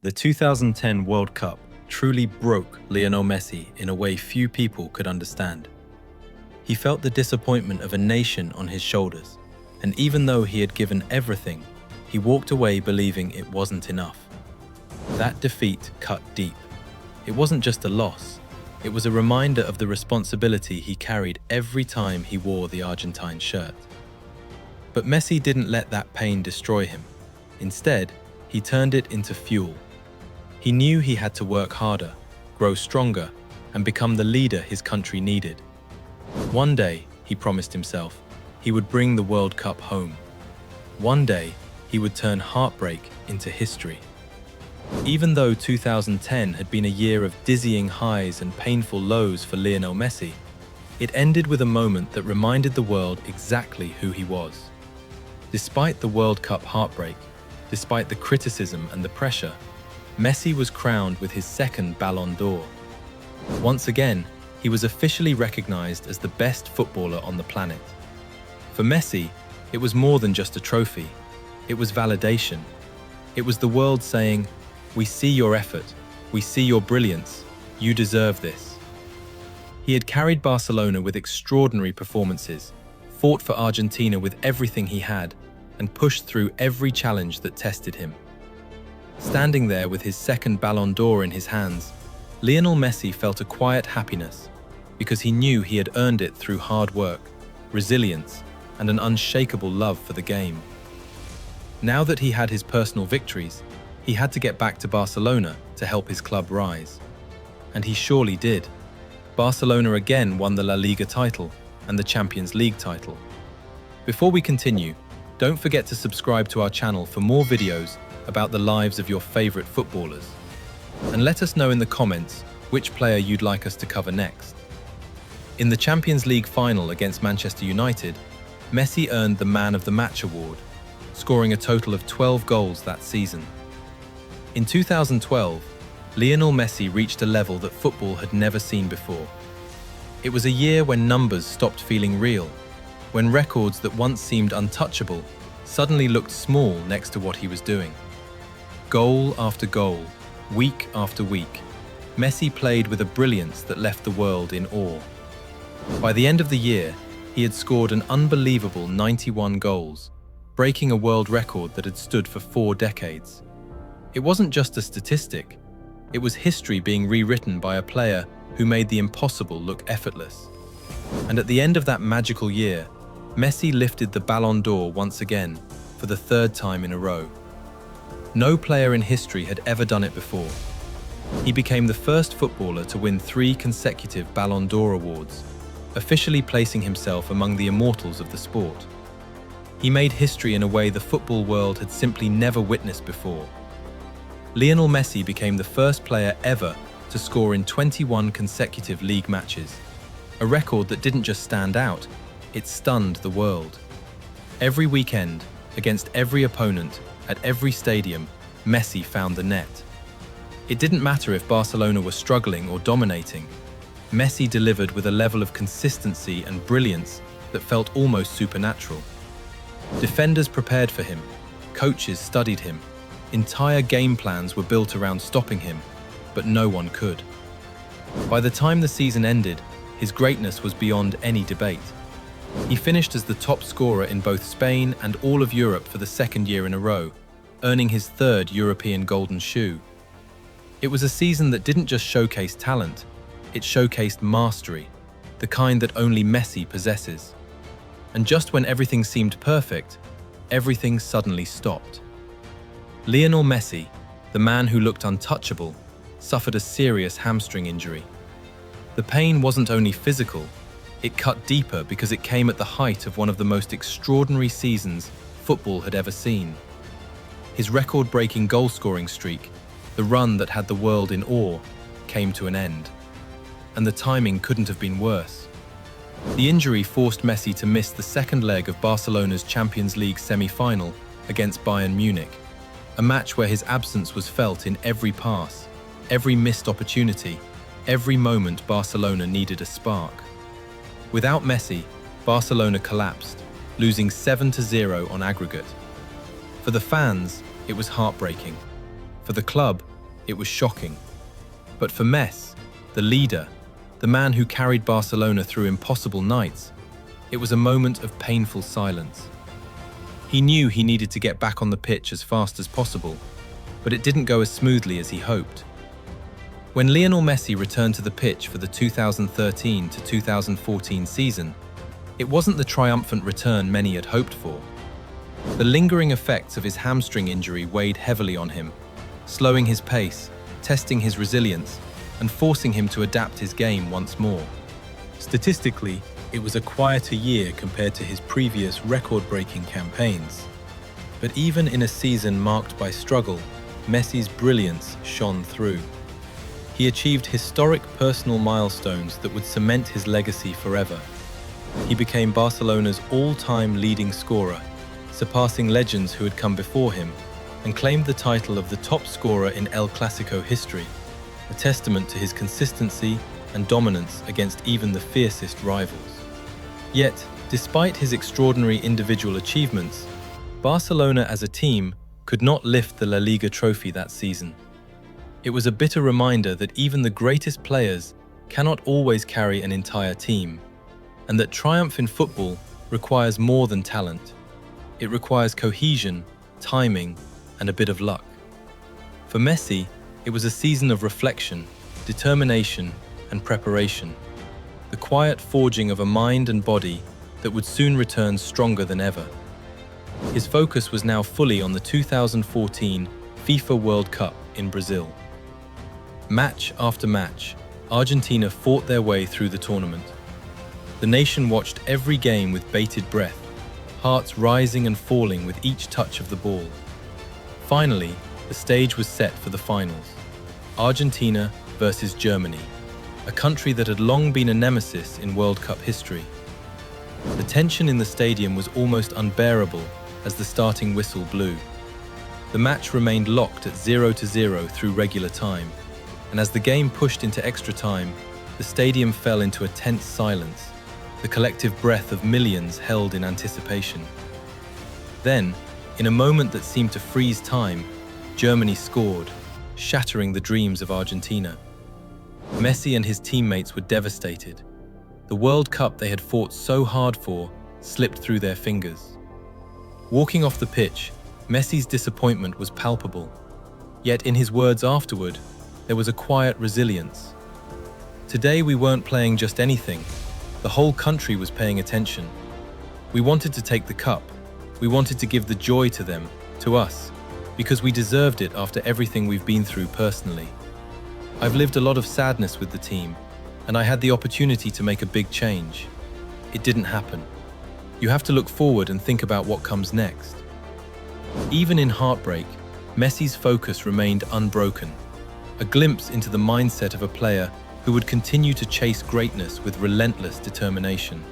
The 2010 World Cup truly broke Lionel Messi in a way few people could understand. He felt the disappointment of a nation on his shoulders, and even though he had given everything, he walked away believing it wasn't enough. That defeat cut deep. It wasn't just a loss, it was a reminder of the responsibility he carried every time he wore the Argentine shirt. But Messi didn't let that pain destroy him. Instead, he turned it into fuel. He knew he had to work harder, grow stronger, and become the leader his country needed. One day, he promised himself, he would bring the World Cup home. One day, he would turn heartbreak into history. Even though 2010 had been a year of dizzying highs and painful lows for Lionel Messi, it ended with a moment that reminded the world exactly who he was. Despite the World Cup heartbreak, despite the criticism and the pressure, Messi was crowned with his second Ballon d'Or. Once again, he was officially recognized as the best footballer on the planet. For Messi, it was more than just a trophy. It was validation. It was the world saying, "We see your effort, we see your brilliance, you deserve this." He had carried Barcelona with extraordinary performances, fought for Argentina with everything he had, and pushed through every challenge that tested him. Standing there with his second Ballon d'Or in his hands, Lionel Messi felt a quiet happiness because he knew he had earned it through hard work, resilience, and an unshakable love for the game. Now that he had his personal victories, he had to get back to Barcelona to help his club rise. And he surely did. Barcelona again won the La Liga title and the Champions League title. Before we continue, don't forget to subscribe to our channel for more videos about the lives of your favorite footballers. And let us know in the comments which player you'd like us to cover next. In the Champions League final against Manchester United, Messi earned the Man of the Match award, scoring a total of 12 goals that season. In 2012, Lionel Messi reached a level that football had never seen before. It was a year when numbers stopped feeling real, when records that once seemed untouchable suddenly looked small next to what he was doing. Goal after goal, week after week, Messi played with a brilliance that left the world in awe. By the end of the year, he had scored an unbelievable 91 goals, breaking a world record that had stood for 4 decades. It wasn't just a statistic, it was history being rewritten by a player who made the impossible look effortless. And at the end of that magical year, Messi lifted the Ballon d'Or once again, for the 3rd time in a row. No player in history had ever done it before. He became the first footballer to win 3 consecutive Ballon d'Or awards, officially placing himself among the immortals of the sport. He made history in a way the football world had simply never witnessed before. Lionel Messi became the first player ever to score in 21 consecutive league matches, a record that didn't just stand out, it stunned the world. Every weekend, against every opponent, at every stadium, Messi found the net. It didn't matter if Barcelona were struggling or dominating. Messi delivered with a level of consistency and brilliance that felt almost supernatural. Defenders prepared for him, coaches studied him, entire game plans were built around stopping him, but no one could. By the time the season ended, his greatness was beyond any debate. He finished as the top scorer in both Spain and all of Europe for the 2nd year in a row, earning his 3rd European Golden Shoe. It was a season that didn't just showcase talent, it showcased mastery, the kind that only Messi possesses. And just when everything seemed perfect, everything suddenly stopped. Lionel Messi, the man who looked untouchable, suffered a serious hamstring injury. The pain wasn't only physical, it cut deeper because it came at the height of one of the most extraordinary seasons football had ever seen. His record-breaking goal-scoring streak, the run that had the world in awe, came to an end. And the timing couldn't have been worse. The injury forced Messi to miss the 2nd leg of Barcelona's Champions League semi-final against Bayern Munich, a match where his absence was felt in every pass, every missed opportunity, every moment Barcelona needed a spark. Without Messi, Barcelona collapsed, losing 7-0 on aggregate. For the fans, it was heartbreaking. For the club, it was shocking. But for Messi, the leader, the man who carried Barcelona through impossible nights, it was a moment of painful silence. He knew he needed to get back on the pitch as fast as possible, but it didn't go as smoothly as he hoped. When Lionel Messi returned to the pitch for the 2013 to 2014 season, it wasn't the triumphant return many had hoped for. The lingering effects of his hamstring injury weighed heavily on him, slowing his pace, testing his resilience, and forcing him to adapt his game once more. Statistically, it was a quieter year compared to his previous record-breaking campaigns. But even in a season marked by struggle, Messi's brilliance shone through. He achieved historic personal milestones that would cement his legacy forever. He became Barcelona's all-time leading scorer, surpassing legends who had come before him, and claimed the title of the top scorer in El Clasico history, a testament to his consistency and dominance against even the fiercest rivals. Yet, despite his extraordinary individual achievements, Barcelona as a team could not lift the La Liga trophy that season. It was a bitter reminder that even the greatest players cannot always carry an entire team, and that triumph in football requires more than talent. It requires cohesion, timing, and a bit of luck. For Messi, it was a season of reflection, determination, and preparation, the quiet forging of a mind and body that would soon return stronger than ever. His focus was now fully on the 2014 FIFA World Cup in Brazil. Match after match, Argentina fought their way through the tournament. The nation watched every game with bated breath, hearts rising and falling with each touch of the ball. Finally, the stage was set for the finals. Argentina versus Germany, a country that had long been a nemesis in World Cup history. The tension in the stadium was almost unbearable as the starting whistle blew. The match remained locked at 0-0 through regular time, and as the game pushed into extra time, the stadium fell into a tense silence, the collective breath of millions held in anticipation. Then, in a moment that seemed to freeze time, Germany scored, shattering the dreams of Argentina. Messi and his teammates were devastated. The World Cup they had fought so hard for slipped through their fingers. Walking off the pitch, Messi's disappointment was palpable. Yet in his words afterward, there was a quiet resilience. Today we weren't playing just anything. The whole country was paying attention. We wanted to take the cup. We wanted to give the joy to them, to us, because we deserved it after everything we've been through personally. I've lived a lot of sadness with the team, and I had the opportunity to make a big change. It didn't happen. You have to look forward and think about what comes next. Even in heartbreak, Messi's focus remained unbroken, a glimpse into the mindset of a player who would continue to chase greatness with relentless determination.